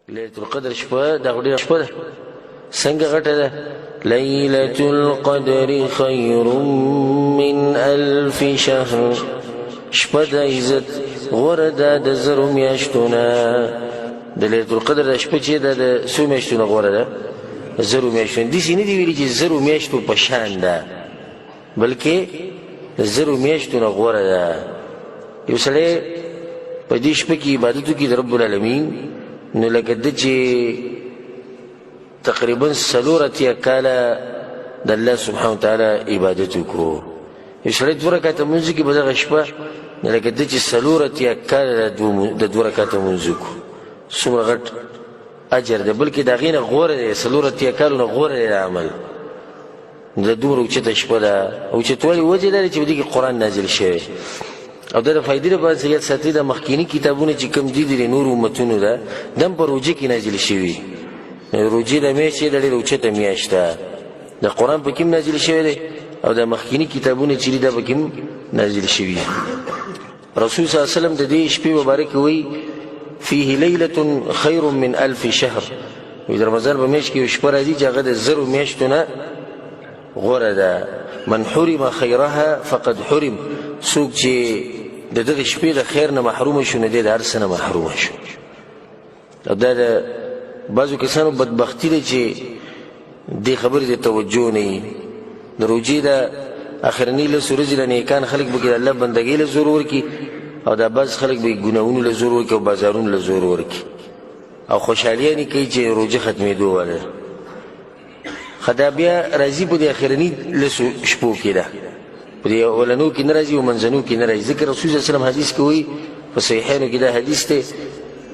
ليلة القدر شپه دا غډه شپه ده څنګه غټه ده ليلة القدر خير من ألف شهر شپه د عزت غوره ده د زرو میاشتونه د ليلة القدر د شپه چې ده د څو میاشتونه غوره ده زرو میاشتونه داسې نه دي ویلي چې زرو میاشتو په شان ده بلکې د زرو میاشتونه غوره ده یو سړی په دې شپه کې عبادت وکړي د رب العالمین نو لکه ده چې تقریبا 4 کاله د الله سبحانه وتعالی عبادت وکړو یو سړی 2 رکعته لمونځ وکړي په دغه شپه نو لکه ده چې 4 کاله د 2 رکعته لمونځ وکړو څومره غټ اجر دی بلکې د هغې نه غوره دی 4 کالو نه غوره دی د عمل د دومره اوچته شپه ده اوچتوالي وجه لري چې په دې کې قرآن نازل شوی او دا د فایدې لپاره چې یاد ساتي د مخکیني کتابونه چې کوم دي د نورو امتونو ده دا په روژه کې نازل شوي روژې د میاشت یې د ډېره اوچته میاشت ده د قرآن په کې هم نازل شوی دی او د مخکیني کتابونه چې دي دا په کې هم نازل شوي رسول صلی الله علیه وسلم د دې شپې مبارکې وایي فيه ليلة خير من 1000 شهر وی د رمضان په میاشت کې یو شپه راځي چې هغه د زرو میاشتو نه غوره ده من حرم خیرها فقد حرم څوک چې د دغه شپې د خیر نه محروم شو نه دی د هر څه نه محروم شو او دا د بعضو کسانو بدبختي ده چې دې خبرې ته توجه نه وي د روژې د اخرني 10 ورځې له نیکان خلک به کې د الله بندګۍ له زور ورکړي او دا بعض خلک به ګناهونو له زور ورکړي او بازارونو له زور ورکړي او خوشحالیانې کوي چې روژه ختمېدو واله خدا بیا راځي په دې اخرني 10 شپو کې ده په دې اولنو کې نه راځي او منځنو کې نه راځي ځکه رسول صلی الله علیه وسلم حدیث کې وایي په صحیحینو کې دا حدیث دی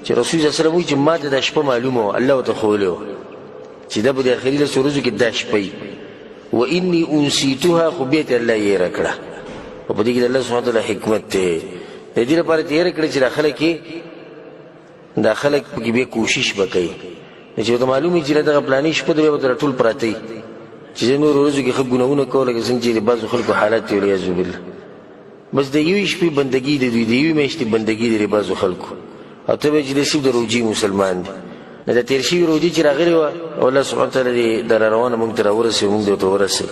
چې رسول صلی الله علیه وسلم وایي چې ما ته دا شپه معلومه وه الله ورته ښوولې وه چې دا په دې اخري 10 ورځو کې دا شپه وي واني انسیتها خو بیا ته الله یې هېره کړه او په دې کې د الله سبحانه وتعالی حکمت دی د دې لپاره ته هېره کړه چې دا خلک پکې بیا کوشش به کوي چې ورته معلوم وي چې دغه پلاني شپه ده بیا به راټول پراته وي چې نور ورځو کې ښه ګناهونه کوو لکه څنګه چې د بعضو خلکو حالات دی والعیاذ بالله بس د یوې شپې بندګي د دوی د یوې میاشتې بندګي دی د بعضو خلکو او ته به چې د صرف د روژې مسلمان دی د تېر شوي روژې چې راغلې وه او الله سبحانه وتعالی دې د راروانه موږ ته راورسوي موږ دې ورته ورسوي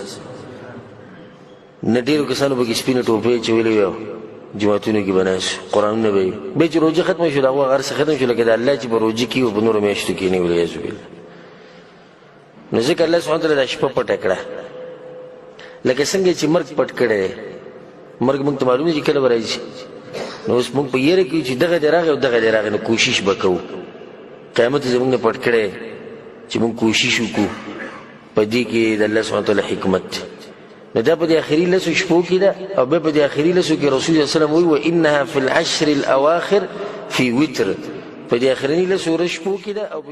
نه ډېرو کسانو پکې سپینې ټوپۍ اچولې وې جوماتونو کې به ناست قرآنونه به وي بیا چې روژه ختمه شو د هغو هغه هر څه ختم شو لکه د الله چې په روژه کې و په نورو میاشتو کې نه وي والعیاذ بالله نو ځکه الله سبحانه وتعالی دا شپه پټه کړه لکه څنګه چې مرګ پټ کړی مرګ موږ ته معلوم دی چې کله به راځي نو اوس موږ په یېره کې چې دغه دی راغی او دغه دی راغی نو کوشش به کوو قیامت یې زموږ نه پټ کړی چې موږ کوشش وکړو په دې کې د الله سبحانه وتعالی حکمت دی نو دا په دې اخري 10 شپو کې ده او بیا په دې اخري 10 کې رسول الله صلی الله علیه وسلم وایي وانها فی العشر الاواخر فی وتر په دې اخرني 10 شپو کې ده او په